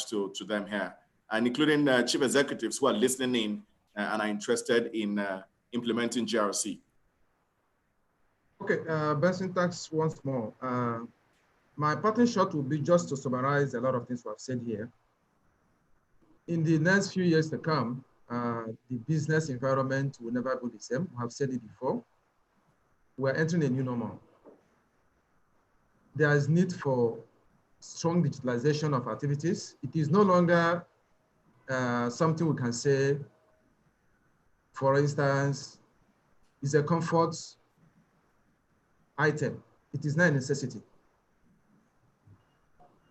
to them here, and including chief executives who are listening in and are interested in implementing GRC. Okay, Benson, thanks once more. My parting shot will be just to summarize a lot of things we have said here. In the next few years to come, the business environment will never be the same. We have said it before. We're entering a new normal. There is need for strong digitalization of activities. It is no longer something we can say, for instance, is a comfort item. It is not a necessity.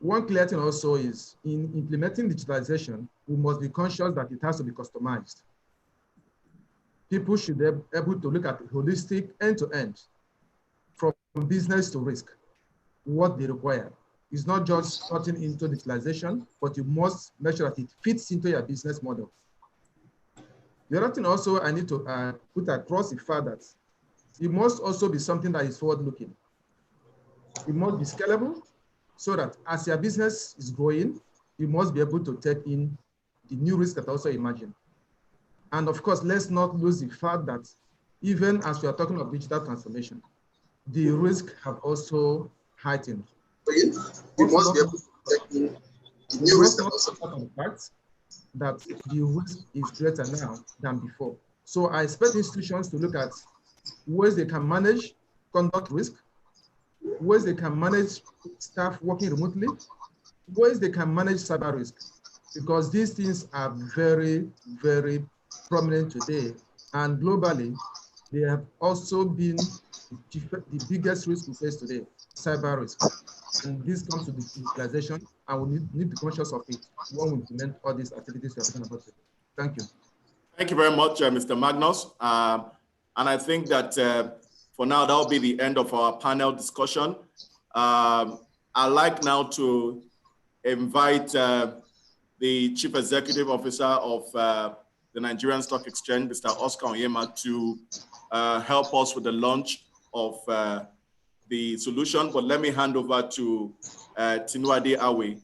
One clear thing also is in implementing digitalization, we must be conscious that it has to be customized. People should be able to look at the holistic end-to-end from business to risk, what they require. It's not just putting into digitalization, but you must make sure that it fits into your business model. The other thing also I need to put across the fact that it must also be something that is forward-looking. It must be scalable so that as your business is growing, you must be able to take in the new risks that also emerging. And of course, let's not lose the fact that even as we are talking of digital transformation, the risk have also heightened. You must be able to take in the new risk that also the fact that the risk is greater now than before. So I expect institutions to look at ways they can manage conduct risk, ways they can manage staff working remotely, ways they can manage cyber risk, because these things are very, very prominent today. And globally, they have also been the biggest risk we face today, cyber risk. And this comes to digitalization, and we need to be conscious of it when we implement all these activities we are talking about today. Thank you. Thank you very much, Mr. Magnus. And I think that for now, that will be the end of our panel discussion. I'd like now to invite the Chief Executive Officer of the Nigerian Stock Exchange, Mr. Oscar Onyema, to help us with the launch of the solution. But let me hand over to Tinuade Awe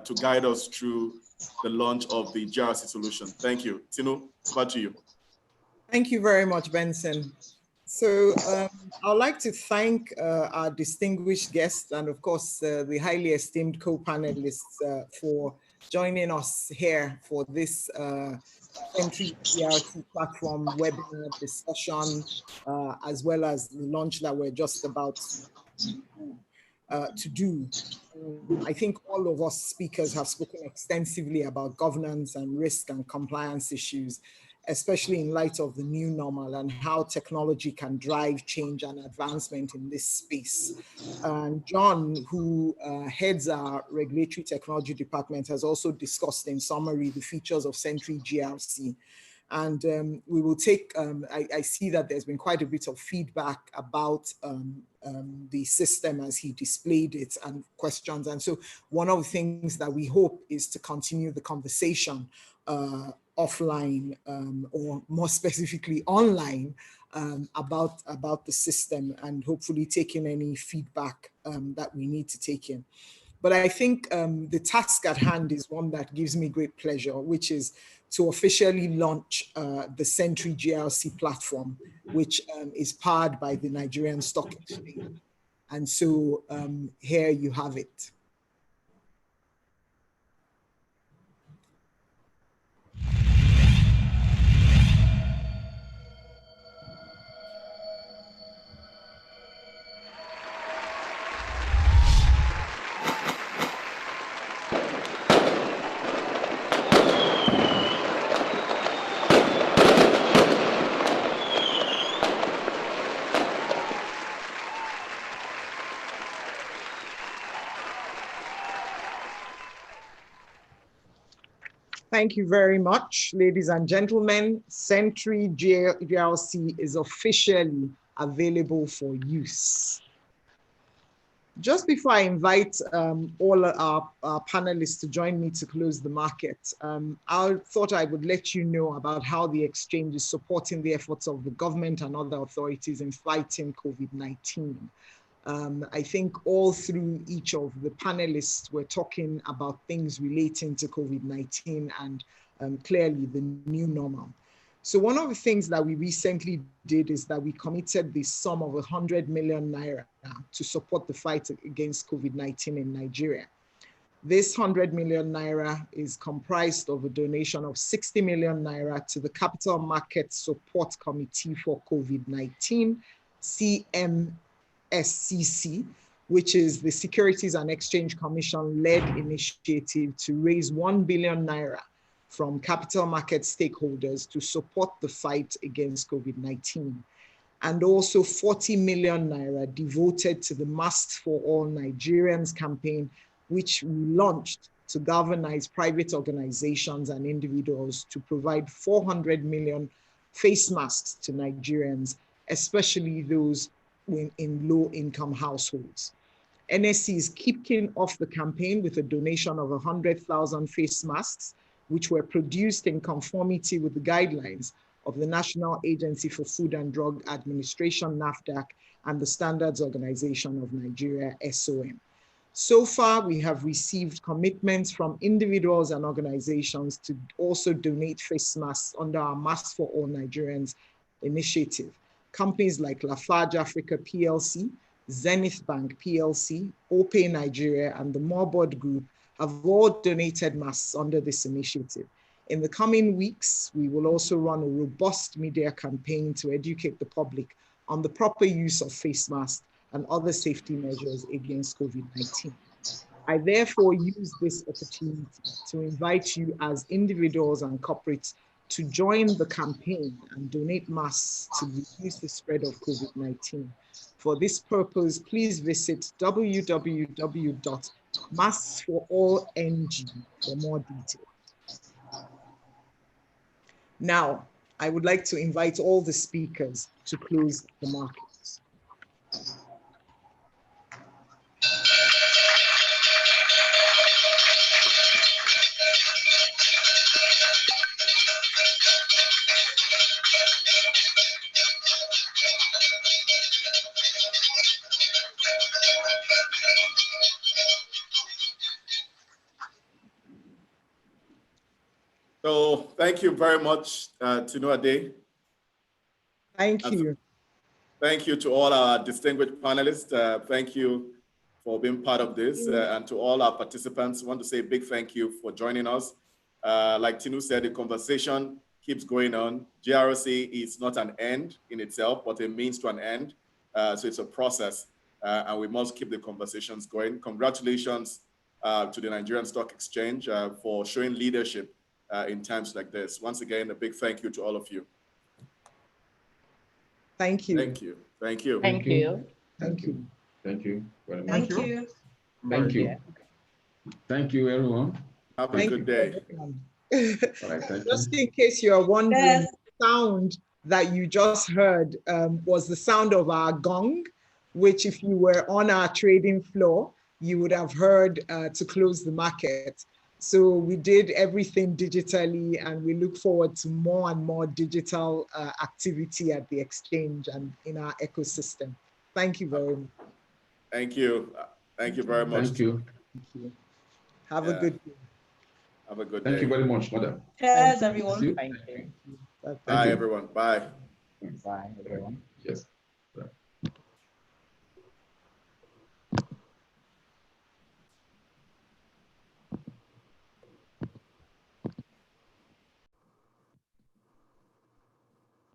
to guide us through the launch of the GRC solution. Thank you. Tinu, over to you. Thank you very much, Benson. So I'd like to thank our distinguished guests and of course the highly esteemed co-panelists for joining us here for this SentryGRC platform webinar discussion, as well as the launch that we're just about to do. I think all of us speakers have spoken extensively about governance and risk and compliance issues, especially in light of the new normal and how technology can drive change and advancement in this space. And John, who heads our regulatory technology department, has also discussed in summary the features of SentryGRC. And we will take, I see that there's been quite a bit of feedback about the system as he displayed it and questions. And so one of the things that we hope is to continue the conversation offline or more specifically online about the system, and hopefully taking any feedback that we need to take in. But I think the task at hand is one that gives me great pleasure, which is to officially launch the SentryGRC platform, which is powered by the Nigerian Stock Exchange. And so here you have it. Thank you very much, ladies and gentlemen. SentryGRC is officially available for use. Just before I invite all our panelists to join me to close the market, I thought I would let you know about how the exchange is supporting the efforts of the government and other authorities in fighting COVID-19. I think all through each of the panelists were talking about things relating to COVID-19 and clearly the new normal. So one of the things that we recently did is that we committed the sum of 100 million naira to support the fight against COVID-19 in Nigeria. This 100 million naira is comprised of a donation of 60 million naira to the Capital Market Support Committee for COVID-19, CMSCC, which is the Securities and Exchange Commission-led initiative to raise 1 billion naira from capital market stakeholders to support the fight against COVID-19. And also 40 million naira devoted to the Masks for All Nigerians campaign, which we launched to galvanize private organizations and individuals to provide 400 million face masks to Nigerians, especially those in low-income households. NSC is kicking off the campaign with a donation of 100,000 face masks, which were produced in conformity with the guidelines of the National Agency for Food and Drug Administration, NAFDAC, and the Standards Organization of Nigeria, SOM. So far, we have received commitments from individuals and organizations to also donate face masks under our Masks for All Nigerians initiative. Companies like Lafarge Africa PLC, Zenith Bank PLC, OPay Nigeria, and the Morbod Group have all donated masks under this initiative. In the coming weeks, we will also run a robust media campaign to educate the public on the proper use of face masks and other safety measures against COVID-19. I therefore use this opportunity to invite you as individuals and corporates to join the campaign and donate masks to reduce the spread of COVID-19. For this purpose, please visit www.masksforallng for more details. Now, I would like to invite all the speakers to close the markets. So thank you very much, Tinuade. Thank you. Thank you to all our distinguished panelists. Thank you for being part of this. And to all our participants, I want to say a big thank you for joining us. Like Tinu said, the conversation keeps going on. GRC is not an end in itself, but a means to an end. So it's a process, and we must keep the conversations going. Congratulations to the Nigerian Stock Exchange for showing leadership in times like this. Once again, a big thank you to all of you. Thank you. Thank you. Thank you. Thank you. Thank you. Thank you very much. Thank you. Thank you. Thank you, everyone. Have a good day. All right, thank you. Just in case you're wondering, the sound that you just heard was the sound of our gong, which if you were on our trading floor, you would have heard to close the market. So we did everything digitally, and we look forward to more and more digital activity at the exchange and in our ecosystem. Thank you very much. Thank you. Thank you very much. Thank you. Thank you. Have a good day. Have a good day. Thank you very much, madam. Cheers, everyone. Thank you. Bye, everyone. Bye. Bye, everyone. Yes.